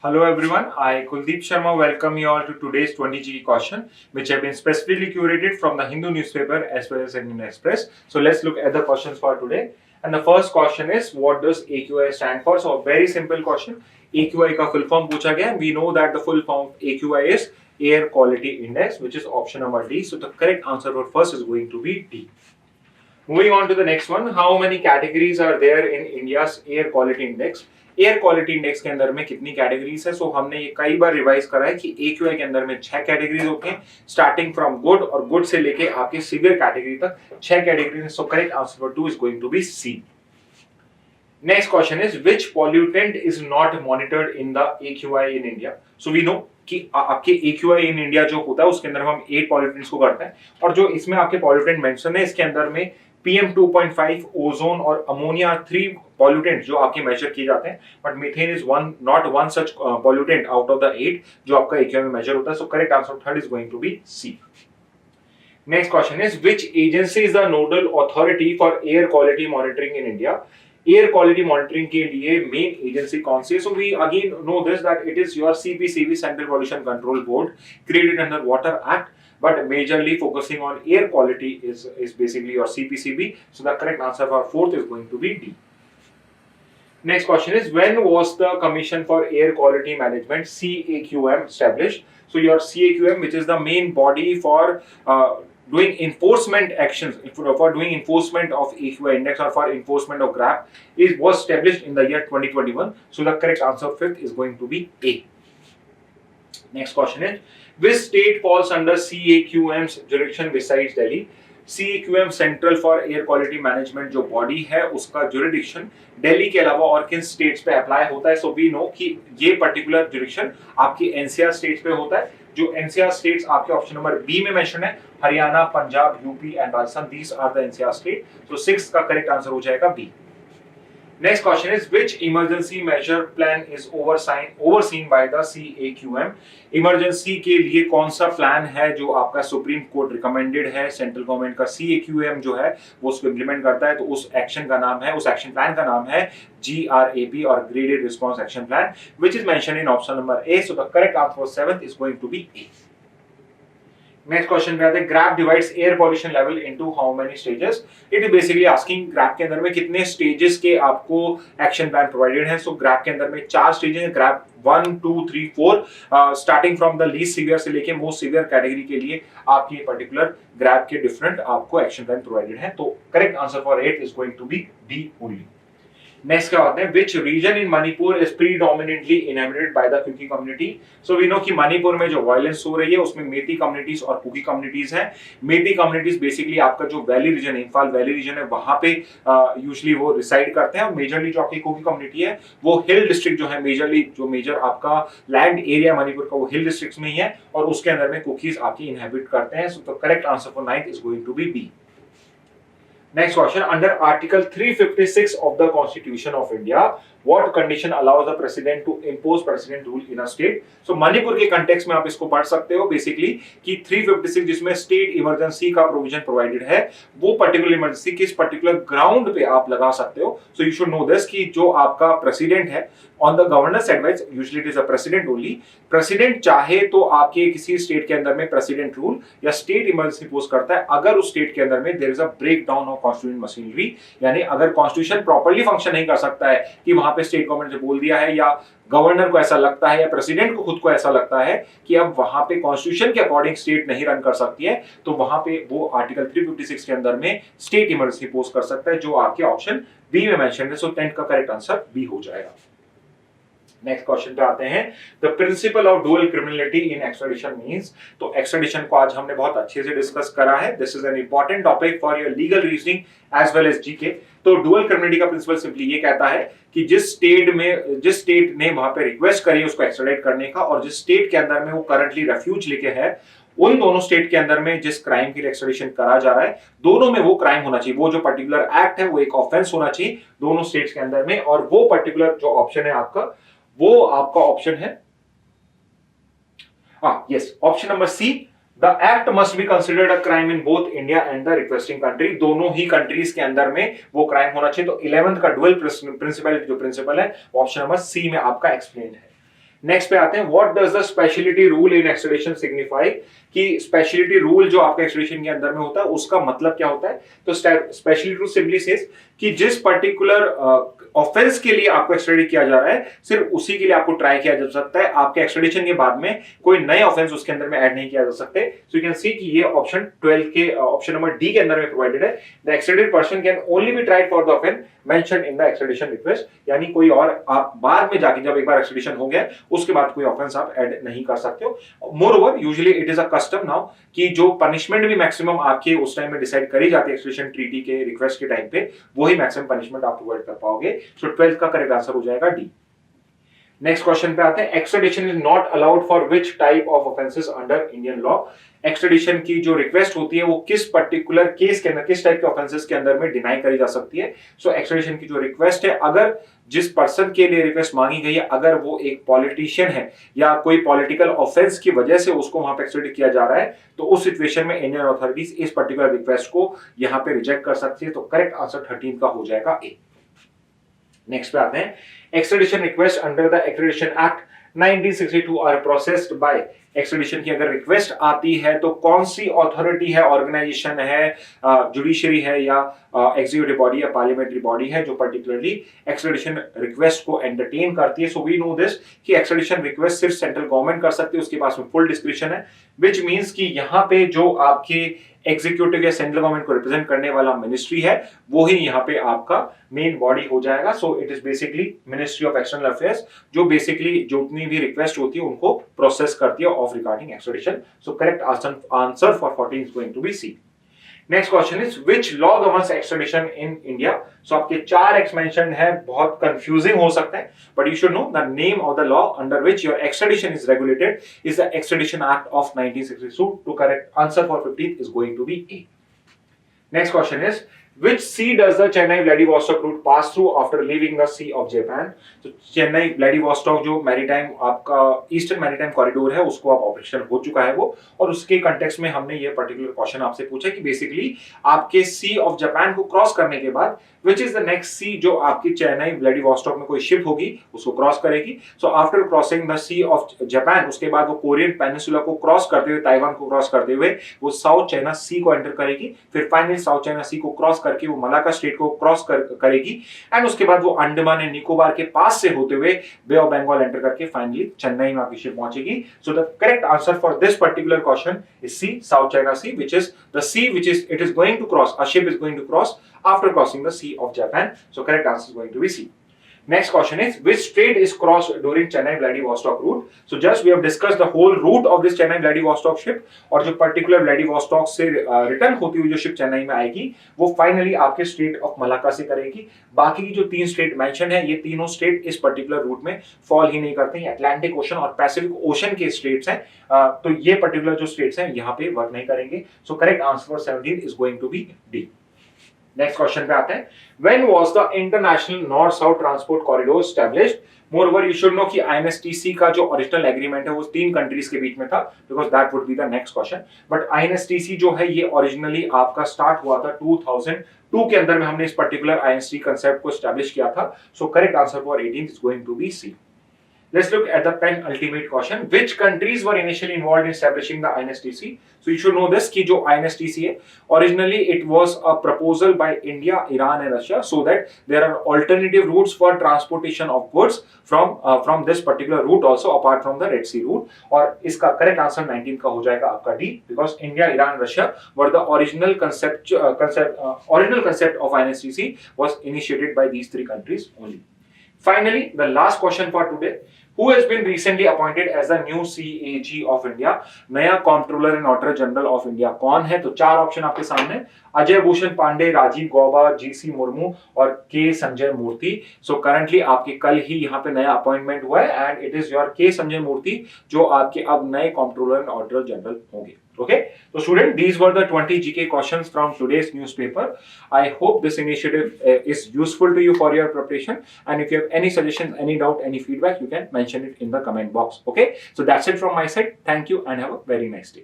Hello everyone, I Kuldeep Sharma welcome you all to today's 20 GK question which have been specifically curated from the Hindu newspaper as well as Indian Express. So let's look at the questions for today. And the first question is what does AQI stand for? So a very simple question. AQI का full form पूछा गया. We know that the full form of AQI is Air Quality Index, which is option number D. So the correct answer for first is going to be D. Moving on to the next one, how many categories are there in India's air quality index? Air quality index के अंदर में कितनी categories है? सो हमने ये कई बार revise करा है कि AQI के अंदर में 6 कैटेगरीज होती हैं, स्टार्टिंग फ्रॉम गुड और गुड से लेके आपके सीवियर कैटेगरी तक 6 कैटेगरीज है. So correct answer for 2 is going to be C. Next question is which pollutant is not monitored in the AQI in India? So we know कि आपके AQI in India जो होता है उसके अंदर हम 8 पॉल्यूटेंट्स को करते हैं और जो इसमें आपके पॉल्यूटेंट मेंशन है इसके अंदर में PM2.5, ओजोन और अमोनिया 3 पॉल्यूटेंट जो आपके मेजर किए जाते हैं, but methane is not one such pollutant out of the 8 जो आपका AQI में मेजर होता है. So correct answer third is going to be C. Next question is which agency is the nodal authority for air quality monitoring in India? Air quality monitoring के लिए main agency कौन सी है? So we again know this that it is your CPCB, central pollution control board, created under water act, but majorly focusing on air quality is basically your CPCB. So the correct answer for fourth is going to be D. Next question is when was the Commission for Air Quality Management CAQM established? So your CAQM, which is the main body for doing enforcement actions, for doing enforcement of AQI index or for enforcement of GRAP, was established in the year 2021. So the correct answer fifth is going to be A. Next question is which state falls under CAQM's jurisdiction besides Delhi? CAQM central for air quality management जो body है उसका jurisdiction Delhi के अलावा और किन states पे apply होता है? सो वी नो कि ये पर्टिकुलर जुरिडिक्शन आपकी NCR स्टेट्स पे होता है. जो NCR स्टेट्स आपके ऑप्शन नंबर बी में मेंशन है, Haryana, Punjab, UP and Rajasthan, these are the NCR state. So 6 का करेक्ट आंसर हो जाएगा B. Next question is which emergency measure plan is overseen by the CAQM? Emergency के लिए कौन सा प्लान है जो आपका सुप्रीम कोर्ट रिकमेंडेड है? सेंट्रल गवर्नमेंट का CAQM जो है वो उसको इम्प्लीमेंट करता है, तो उस एक्शन का नाम है, उस एक्शन प्लान का नाम है GRAP और graded response action plan, which is mentioned in option number A. So the correct answer for 7th is going to be A. Next question पे आते हैं grab divides air pollution level into how many stages? It is basically asking grab के अंदर में कितने stages के आपको action plan provided है. सो ग्रैप के अंदर में 4 स्टेजेस हैं, GRAP 1 2 3 4, starting from the least severe से लेके मोस्ट सीवियर कैटेगरी के लिए आपकी पर्टिकुलर ग्रैप के डिफरेंट आपको एक्शन प्लान प्रोवाइडेड है. तो correct answer for 8 is going to be D only. Next क्या होता है which region in Manipur is predominantly inhabited by the Kuki community? So we know कि मणिपुर में जो वायलेंस हो रही है उसमें मेती कम्युनिटीज और कुकी कम्युनिटीज हैं. मेती कम्युनिटीज बेसिकली आपका जो वैली रीजन है, इम्फाल वैली रीजन है, वहां पे यूजुअली वो रिसाइड करते हैं. और मेजरली जो आपकी कुकी कम्युनिटी है वो हिल डिस्ट्रिक्ट जो है, मेजर आपका लैंड एरिया मणिपुर का वो हिल डिस्ट्रिक्ट में ही है और उसके अंदर में कुकीज आपकी इनहेबिट करते हैं. So the correct answer for 9th is going to be B. Next question, under Article 356 of the Constitution of India, what condition allows the president to impose president rule in a state? So Manipur के context में आप इसको पढ़ सकते हो basically कि 356 जिसमें state emergency का प्रोविजन प्रोवाइडेड है, वो पर्टिकुलर इमरजेंसी किस पर्टिकुलर ग्राउंड पे आप लगा सकते हो. So you should know this कि जो आपका प्रेसिडेंट है on the governor's advice, usually it is a president only. President चाहे तो आपके किसी स्टेट के अंदर में प्रेसिडेंट रूल या स्टेट इमरजेंसी पोज करता है अगर उस स्टेट के अंदर में there is a breakdown of constitution machinery, यानी अगर कॉन्स्टिट्यूशन प्रॉपर्ली फंक्शन नहीं कर सकता है कि वहां पे स्टेट गवर्नमेंट ने बोल दिया है या गवर्नर को ऐसा लगता है या प्रेसिडेंट को खुद को ऐसा लगता है कि अब वहां पे कॉन्स्टिट्यूशन के अकॉर्डिंग स्टेट नहीं रन कर सकती है, तो वहां पे वो आर्टिकल 356 के अंदर में स्टेट इमरजेंसी पोज कर सकता है जो आपके ऑप्शन बी में मेंशन है. सो 10th का करेक्ट आंसर बी हो जाएगा. नेक्स्ट क्वेश्चन पे आते हैं the principle of dual criminality in extradition means. तो एक्स्ट्राडिशन को आज हमने बहुत अच्छे से डिस्कस करा है. This is an important topic for your legal reasoning as well as GK. तो डुअल क्रिमिनलिटी का प्रिंसिपल सिंपली ये कहता है कि जिस स्टेट ने वहां पे रिक्वेस्ट करी उसको एक्स्ट्राडिट करने का और जिस स्टेट के अंदर में वो करंटली रेफ्यूज लेके है, उन दोनों स्टेट के अंदर में जिस क्राइम के लिए एक्स्ट्राडिशन करा जा रहा है दोनों में वो क्राइम होना चाहिए, वो जो पर्टिकुलर एक्ट है वो एक ऑफेंस होना चाहिए दोनों स्टेट्स के अंदर में. और वो पर्टिकुलर जो ऑप्शन है आपका, वो आपका ऑप्शन है yes option number C. The act must be considered a crime in both India and the requesting country. दोनों ही कंट्रीज के अंदर में वो क्राइम होना चाहिए. तो 11th का डुअल प्रिंसिपल जो प्रिंसिपल है ऑप्शन नंबर सी में आपका एक्सप्लेन है. नेक्स्ट पे आते हैं, what does the speciality rule in extradition signify, कि स्पेशलिटी रूल जो आपके एक्सट्रेडिशन के अंदर में होता है उसका मतलब क्या होता है। तो स्पेशलिटी रूल सिंपली सेज कि जिस पर्टिकुलर ऑफेंस के लिए आपको एक्सट्रेडिट किया जा रहा है सिर्फ उसी के लिए आपको ट्राई किया जा सकता है, आपके एक्सट्रेडिशन के बाद में कोई नए ऑफेंस उसके अंदर में ऐड नहीं किया जा सकते। सो यू कैन सी कि ये ऑप्शन 12 के ऑप्शन नंबर डी के अंदर में प्रोवाइडेड है, the extradited person can only be tried for the offence mentioned in the extradition request, यानी कोई और आप बाद में जाके जब एक बार एक्सट्रेडिशन हो गया उसके बाद कोई ऑफेंस आप ऐड नहीं कर सकते हो। More over usually it is a custom now कि जो पनिशमेंट भी मैक्सिमम आपके उस टाइम में डिसाइड करी जाती है एक्सट्रेडिशन ट्रीटी के रिक्वेस्ट के टाइम पे, वही मैक्सिमम पनिशमेंट आप प्रोवाइड कर पाओगे। सो 12 का करेक्ट आंसर हो जाएगा डी। नेक्स्ट क्वेश्चन पे आते हैं, extradition is not allowed for which type of offences under Indian law. Extradition की जो रिक्वेस्ट होती है वो किस पर्टिकुलर केस के अंदर, किस टाइप के ऑफेंसेस के अंदर में डिनाई करी जा सकती है। सो एक्सट्रेडिशन की जो रिक्वेस्ट है, अगर जिस पर्सन के लिए रिक्वेस्ट मांगी गई है अगर वो एक पॉलिटिशियन है या कोई पॉलिटिकल ऑफेंस की वजह से उसको वहां पे एक्सट्रेडिट किया जा रहा है, तो उस सिचुएशन में इंडियन अथॉरिटीज इस पर्टिकुलर रिक्वेस्ट को यहां पे रिजेक्ट कर सकती है। तो करेक्ट आंसर 13 का हो जाएगा ए। नेक्स्ट पे आते हैं, extradition request under the extradition act 1962 are processed by. Extradition की अगर रिक्वेस्ट आती है तो कौन सी अथॉरिटी है, ऑर्गेनाइजेशन है, जुडिशरी है या एग्जीक्यूटिव बॉडी या पार्लियामेंट्री बॉडी है जो पर्टिकुलरली एक्सट्रेडिशन रिक्वेस्ट को एंटरटेन करती है। सो वी नो दिस कि एक्सट्रेडिशन रिक्वेस्ट सिर्फ सेंट्रल गवर्नमेंट कर सकती है, उसके पास में फुल डिस्क्रिप्शन है, विच मींस कि यहाँ पे जो आपके एग्जीक्यूटिव या सेंट्रल गवर्नमेंट को रिप्रेजेंट करने वाला मिनिस्ट्री है वो ही यहाँ पे आपका मेन बॉडी हो जाएगा। So it is basically ministry of external affairs जो बेसिकली जो उतनी भी रिक्वेस्ट होती है उनको प्रोसेस करती है of regarding extradition. So correct answer for 14 is going to be C. Next question is which law governs extradition in India. So आपके 4 एक्स मेंशन्ड है, बहुत कंफ्यूजिंग हो सकता है but you should know the name of the law under which your extradition is regulated is the extradition act of 1962। To correct answer for 15 is going to be A. Next question is which sea does the Chennai Vladivostok route pass through after leaving the Sea of Japan। तो Chennai Vladivostok जो maritime आपका eastern maritime corridor है उसको आप operation हो चुका है वो, और उसके कंटेक्स्ट में हमने ये पर्टिकुलर क्वेश्चन आपसे पूछा कि बेसिकली आपके सी ऑफ जापान को क्रॉस करने के बाद विच इज द नेक्स्ट सी जो आपकी चेन्नई व्लादिवोस्टॉक में कोई शिप होगी उसको क्रॉस करेगी। So after crossing the sea of Japan उसके बाद वो कोरियन पेनिसुला को क्रॉस करते हुए, ताइवान को क्रॉस करते हुए वो साउथ चाइना सी को एंटर करेगी, फिर फाइनली साउथ चाइना सी को क्रॉस करके वो मलाका स्टेट को क्रॉस करेगी एंड उसके बाद वो अंडमान एंड निकोबार के पास से होते हुए बे ऑफ बंगाल एंटर करके फाइनली चेन्नई में आपकी शिप पहुंचेगी। So the correct answer for this particular question is C, South China Sea, which is the sea which is it is going to cross, a ship is going to cross after crossing the Sea of Japan. So correct answer is going to be C. Next question is which strait is crossed during Chennai Vladivostok route। So just we have discussed the whole route of this Chennai Vladivostok ship, और जो particular Vladivostok से return होती हुई जो ship Chennai में आएगी वो finally आपके स्टेट ऑफ मलाका से करेगी। बाकी की जो 3 स्टेट मेंशन है ये तीनों स्टेट इस पर्टिकुलर रूट में फॉल ही नहीं करते हैं, अटलांटिक ओशन और पैसिफिक ओशन के स्टेट्स हैं, तो ये पर्टिकुलर जो स्टेट्स हैं यहाँ पे वर्क नहीं करेंगे। So correct answer for 17 is going to be D. Next question पे आते हैं, when was the international north south transport corridor established. Moreover you should know कि आईएनएसटीसी का जो ओरिजिनल एग्रीमेंट है वो 3 कंट्रीज के बीच में था, because that would be the next question. But INSTC जो है ये ओरिजिनली आपका स्टार्ट हुआ था 2002 के अंदर में, हमने इस पर्टिकुलर आईएनएसटी कंसेप्ट को एस्टैब्लिश किया था। So correct answer for 18 is going to be C. Let's look at the penultimate question. Which countries were initially involved in establishing the INSTC? So you should know this कि जो INSTC है, originally it was a proposal by India, Iran and Russia, so that there are alternative routes for transportation of goods from this particular route also apart from the Red Sea route. और इसका correct answer 19 का हो जाएगा आपका D, because India, Iran and Russia were the original concept of INSTC was initiated by these 3 countries only. Finally, the last question for today. Who has been recently appointed as the new CAG of India? नया controller and auditor general of India कौन है? तो 4 option आपके सामने, Ajay Bhushan Pandey, Rajiv Gauba, GC Murmu और के संजय मूर्ति। So currently आपके कल ही यहाँ पे नया अपॉइंटमेंट हुआ है एंड इट इज योर के संजय मूर्ति जो आपके अब नए कंट्रोलर एंड ऑडिटर जनरल होंगे। Okay, so student, these were the 20 GK questions from today's newspaper. I hope this initiative is useful to you for your preparation, and if you have any suggestions, any doubt, any feedback, you can mention it in the comment box. Okay, so that's it from my side. Thank you and have a very nice day.